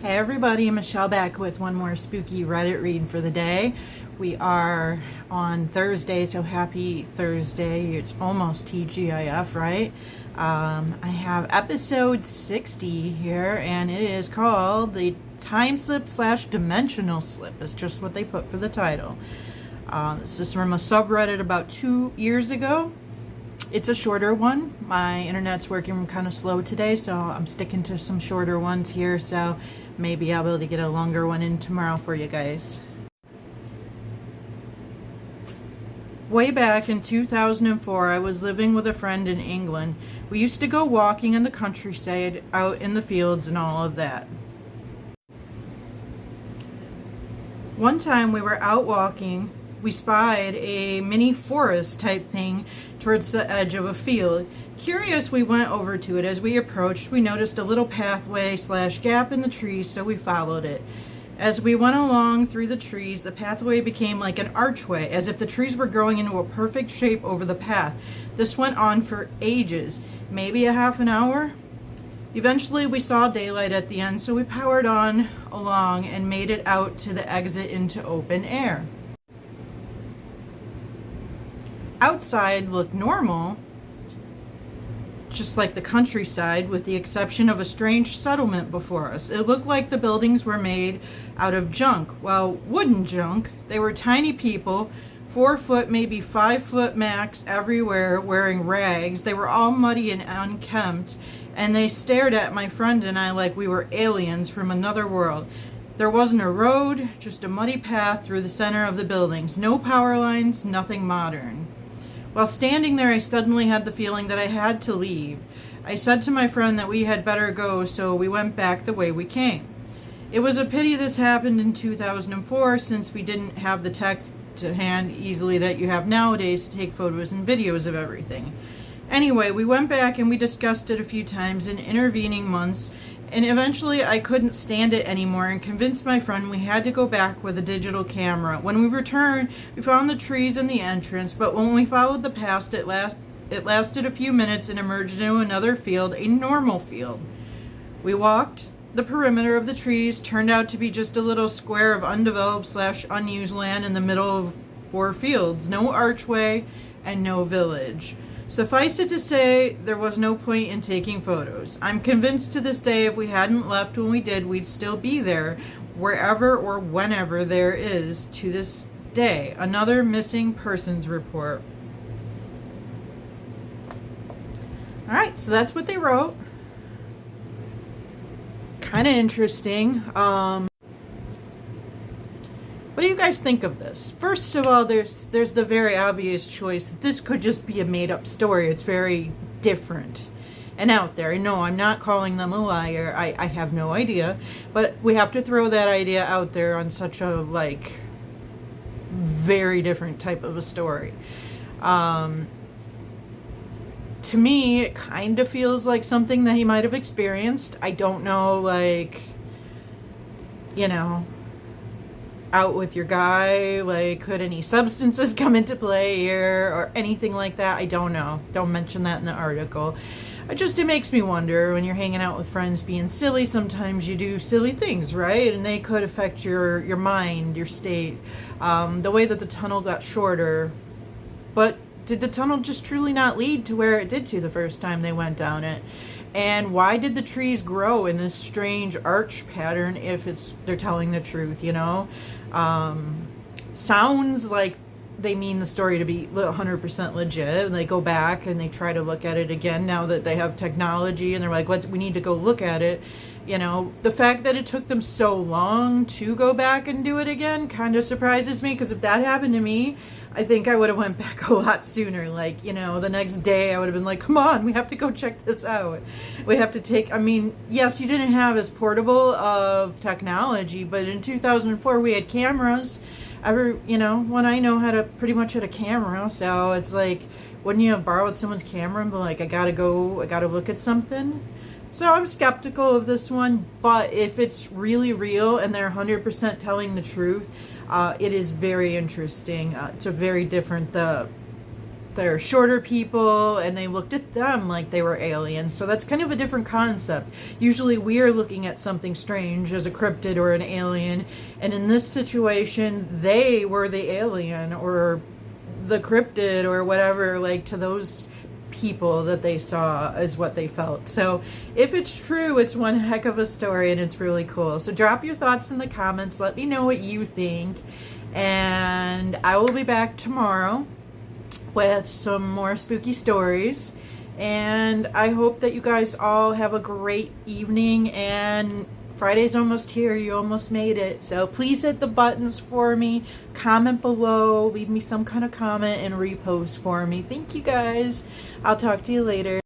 Hey everybody, Michelle back with one more spooky Reddit read for the day. We are on Thursday, so happy Thursday. It's almost TGIF, right? I have episode 60 here, and it is called the Time Slip / Dimensional Slip. It's just what they put for the title. This is from a subreddit about 2 years ago. It's a shorter one. My internet's working kind of slow today, so I'm sticking to some shorter ones here, so maybe I'll be able to get a longer one in tomorrow for you guys. Way back in 2004, I was living with a friend in England. We used to go walking in the countryside, out in the fields and all of that. One time we were out walking, we spied a mini forest type thing towards the edge of a field. Curious, we went over to it. As we approached, we noticed a little pathway / gap in the trees, so we followed it. As we went along through the trees, the pathway became like an archway, as if the trees were growing into a perfect shape over the path. This went on for ages, maybe a half an hour. Eventually we saw daylight at the end, so we powered on along and made it out to the exit into open air. Outside looked normal, just like the countryside, with the exception of a strange settlement before us. It looked like the buildings were made out of junk. Well, wooden junk. They were tiny people, 4 foot, maybe 5 foot max, everywhere, wearing rags. They were all muddy and unkempt, and they stared at my friend and I like we were aliens from another world. There wasn't a road, just a muddy path through the center of the buildings. No power lines, nothing modern. While standing there, I suddenly had the feeling that I had to leave. I said to my friend that we had better go, so we went back the way we came. It was a pity this happened in 2004, since we didn't have the tech to hand easily that you have nowadays to take photos and videos of everything. Anyway, we went back and we discussed it a few times in intervening months, and eventually I couldn't stand it anymore and convinced my friend we had to go back with a digital camera. When we returned, we found the trees in the entrance, but when we followed the path, it lasted a few minutes and emerged into another field, a normal field. We walked the perimeter of the trees, turned out to be just a little square of undeveloped / unused land in the middle of 4 fields. No archway and no village. Suffice it to say, there was no point in taking photos. I'm convinced to this day if we hadn't left when we did, we'd still be there, wherever or whenever there is to this day. Another missing persons report. Alright, so that's what they wrote. Kind of interesting. What do you guys think of this? First of all, there's the very obvious choice that this could just be a made-up story. It's very different and out there. No, I'm not calling them a liar. I have no idea. But we have to throw that idea out there on such a, like, very different type of a story. To me, it kind of feels like something that he might have experienced. I don't know, like, you know, out with your guy, like, could any substances come into play here or anything like that? I don't know. Don't mention that in the article. It makes me wonder, when you're hanging out with friends being silly, sometimes you do silly things, right? And they could affect your mind, your state. The way that the tunnel got shorter. But did the tunnel just truly not lead to where it did to the first time they went down it? And why did the trees grow in this strange arch pattern if they're telling the truth, you know? Sounds like they mean the story to be 100% legit, and they go back and they try to look at it again now that they have technology, and they're like, we need to go look at it. You know, the fact that it took them so long to go back and do it again kind of surprises me, because if that happened to me, I think I would have went back a lot sooner. Like, you know, the next day I would have been like, come on, we have to go check this out. We have to take, I mean, yes, you didn't have as portable of technology, but in 2004 we had cameras. You know, when I know how to pretty much had a camera, so it's like, wouldn't you have borrowed someone's camera and be like, I gotta look at something? So I'm skeptical of this one, but if it's really real and they're 100% telling the truth, it is very interesting. It's a very different, they're shorter people and they looked at them like they were aliens. So that's kind of a different concept. Usually we are looking at something strange as a cryptid or an alien, and in this situation they were the alien or the cryptid or whatever, like to those people that they saw is what they felt. So if it's true, it's one heck of a story and it's really cool. So drop your thoughts in the comments, let me know what you think, and I will be back tomorrow with some more spooky stories. And I hope that you guys all have a great evening, and Friday's almost here. You almost made it. So please hit the buttons for me. Comment below. Leave me some kind of comment and repost for me. Thank you guys. I'll talk to you later.